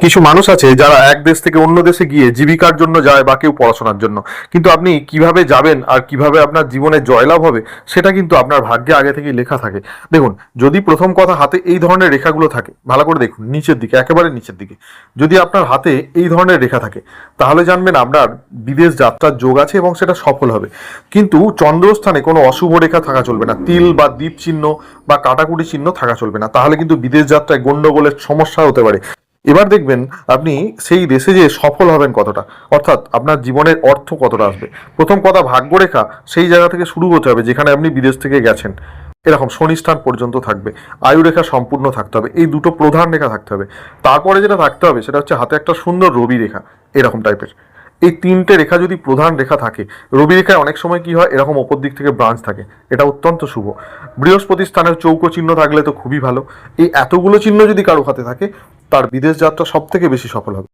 কিছু মানুষ আছে যারা এক দেশ থেকে অন্য দেশে গিয়ে জীবিকার জন্য যায় বা কেউ পড়াশোনার জন্য, কিন্তু আপনি কিভাবে যাবেন আর কিভাবে আপনার জীবনে জয়লাভ হবে সেটা কিন্তু আপনার ভাগ্যে আগে থেকেই লেখা থাকে। দেখুন, যদি প্রথম কথা হাতে এই ধরনের রেখাগুলো থাকে, ভালো করে দেখুন নিচের দিকে, একেবারে নিচের দিকে যদি আপনার হাতে এই ধরনের রেখা থাকে, তাহলে জানবেন আপনার বিদেশ যাত্রার যোগ আছে এবং সেটা সফল হবে। কিন্তু চন্দ্রস্থানে কোনো অশুভ রেখা থাকা চলবে না, তিল বা দ্বীপ চিহ্ন বা কাটাকুটি চিহ্ন থাকা চলবে না, তাহলে কিন্তু বিদেশ যাত্রায় গন্ডগোলের সমস্যা হতে পারে। এবার দেখবেন আপনি সেই দেশে যে সফল হবেন কতটা, অর্থাৎ আপনার জীবনের অর্থ কতটা আসবে। প্রথম কথা, ভাগ্যরেখা সেই জায়গা থেকে শুরু হতে হবে যেখানে আপনি বিদেশ থেকে গেছেন, এরকম শনিস্থান পর্যন্ত থাকবে। আয়ুরেখা সম্পূর্ণ থাকতে হবে, এই দুটো প্রধান রেখা থাকতে হবে। তারপরে যেটা থাকতে হবে সেটা হচ্ছে হাতে একটা সুন্দর রবি রেখা, এরকম টাইপের। এই তিনটে রেখা যদি প্রধান রেখা থাকে, রবি রেখায় অনেক সময় কি হয়, এরকম ওপর দিক থেকে ব্রাঞ্চ থাকে, এটা অত্যন্ত শুভ। বৃহস্পতি স্থানের চৌকো চিহ্ন থাকলে তো খুবই ভালো। এই এতগুলো চিহ্ন যদি কারো হাতে থাকে, তার বিদেশ যাত্রা সব থেকে বেশি সফল হবে।